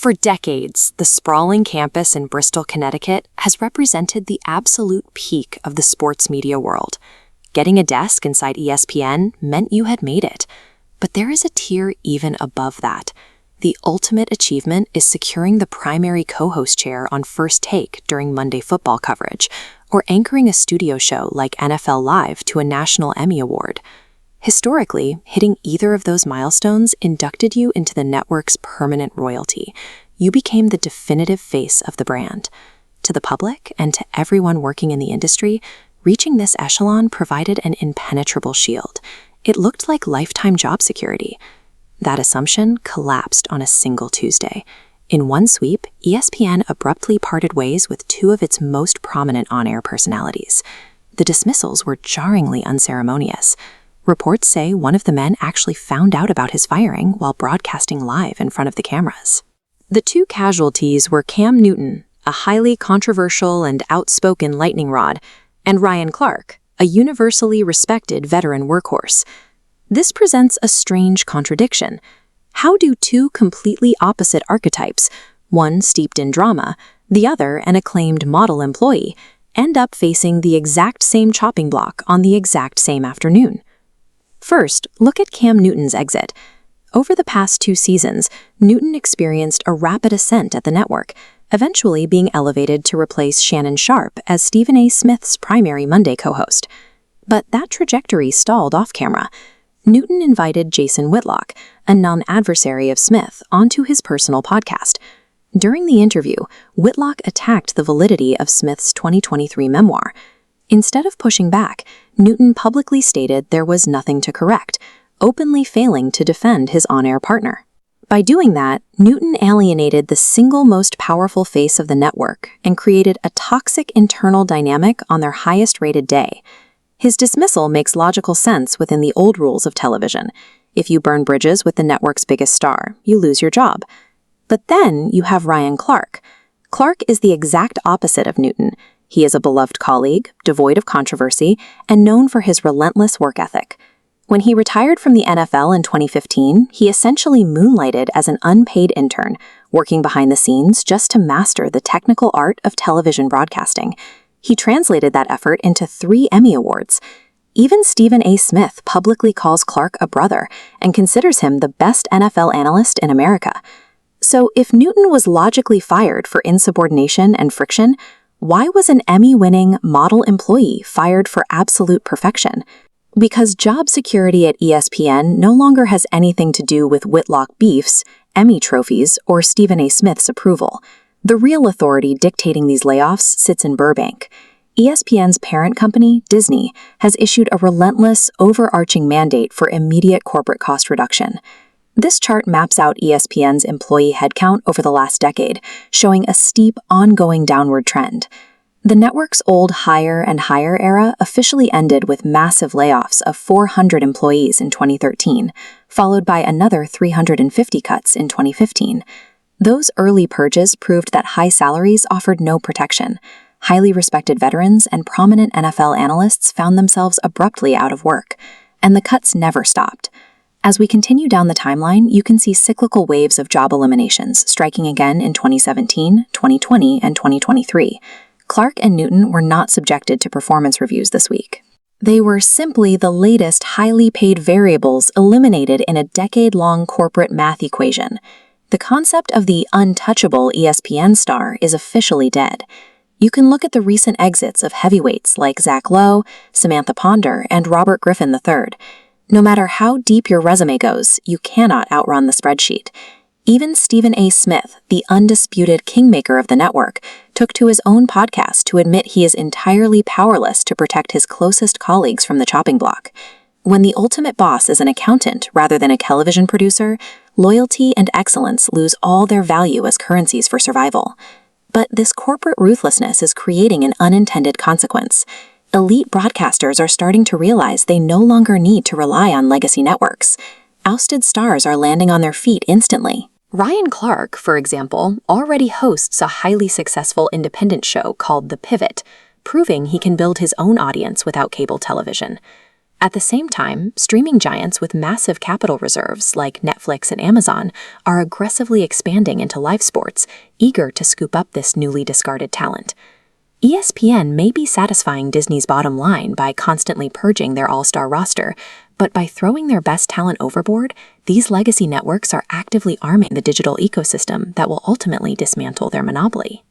For decades, the sprawling campus in Bristol, Connecticut has represented the absolute peak of the sports media world. Getting a desk inside ESPN meant you had made it. But there is a tier even above that. The ultimate achievement is securing the primary co-host chair on First Take during Monday football coverage, or anchoring a studio show like NFL Live to a national Emmy Award. Historically, hitting either of those milestones inducted you into the network's permanent royalty. You became the definitive face of the brand. To the public and to everyone working in the industry, reaching this echelon provided an impenetrable shield. It looked like lifetime job security. That assumption collapsed on a single Tuesday. In one sweep, ESPN abruptly parted ways with two of its most prominent on-air personalities. The dismissals were jarringly unceremonious. Reports say one of the men actually found out about his firing while broadcasting live in front of the cameras. The two casualties were Cam Newton, a highly controversial and outspoken lightning rod, and Ryan Clark, a universally respected veteran workhorse. This presents a strange contradiction. How do two completely opposite archetypes, one steeped in drama, the other an acclaimed model employee, end up facing the exact same chopping block on the exact same afternoon? First, look at Cam Newton's exit. Over the past 2 seasons, Newton experienced a rapid ascent at the network, eventually being elevated to replace Shannon Sharpe as Stephen A. Smith's primary Monday co-host. But that trajectory stalled off-camera. Newton invited Jason Whitlock, a non-adversary of Smith, onto his personal podcast. During the interview, Whitlock attacked the validity of Smith's 2023 memoir. Instead of pushing back, Newton publicly stated there was nothing to correct, openly failing to defend his on-air partner. By doing that, Newton alienated the single most powerful face of the network and created a toxic internal dynamic on their highest-rated day. His dismissal makes logical sense within the old rules of television. If you burn bridges with the network's biggest star, you lose your job. But then you have Ryan Clark. Clark is the exact opposite of Newton. He is a beloved colleague, devoid of controversy, and known for his relentless work ethic. When he retired from the NFL in 2015, he essentially moonlighted as an unpaid intern, working behind the scenes just to master the technical art of television broadcasting. He translated that effort into 3 Emmy Awards. Even Stephen A. Smith publicly calls Clark a brother and considers him the best NFL analyst in America. So if Newton was logically fired for insubordination and friction, why was an Emmy-winning model employee fired for absolute perfection? Because job security at ESPN no longer has anything to do with Whitlock beefs, Emmy trophies, or Stephen A. Smith's approval. The real authority dictating these layoffs sits in Burbank. ESPN's parent company, Disney, has issued a relentless, overarching mandate for immediate corporate cost reduction. This chart maps out ESPN's employee headcount over the last decade, showing a steep, ongoing downward trend. The network's old hire and hire era officially ended with massive layoffs of 400 employees in 2013, followed by another 350 cuts in 2015. Those early purges proved that high salaries offered no protection. Highly respected veterans and prominent NFL analysts found themselves abruptly out of work, and the cuts never stopped. As we continue down the timeline, you can see cyclical waves of job eliminations striking again in 2017, 2020, and 2023. Clark and Newton were not subjected to performance reviews this week. They were simply the latest highly paid variables eliminated in a decade-long corporate math equation. The concept of the untouchable ESPN star is officially dead. You can look at the recent exits of heavyweights like Zach Lowe, Samantha Ponder, and Robert Griffin III. No matter how deep your resume goes, you cannot outrun the spreadsheet. Even Stephen A. Smith, the undisputed kingmaker of the network, took to his own podcast to admit he is entirely powerless to protect his closest colleagues from the chopping block. When the ultimate boss is an accountant rather than a television producer, loyalty and excellence lose all their value as currencies for survival. But this corporate ruthlessness is creating an unintended consequence. Elite broadcasters are starting to realize they no longer need to rely on legacy networks. Ousted stars are landing on their feet instantly. Ryan Clark, for example, already hosts a highly successful independent show called The Pivot, proving he can build his own audience without cable television. At the same time, streaming giants with massive capital reserves like Netflix and Amazon are aggressively expanding into live sports, eager to scoop up this newly discarded talent. ESPN may be satisfying Disney's bottom line by constantly purging their all-star roster, but by throwing their best talent overboard, these legacy networks are actively arming the digital ecosystem that will ultimately dismantle their monopoly.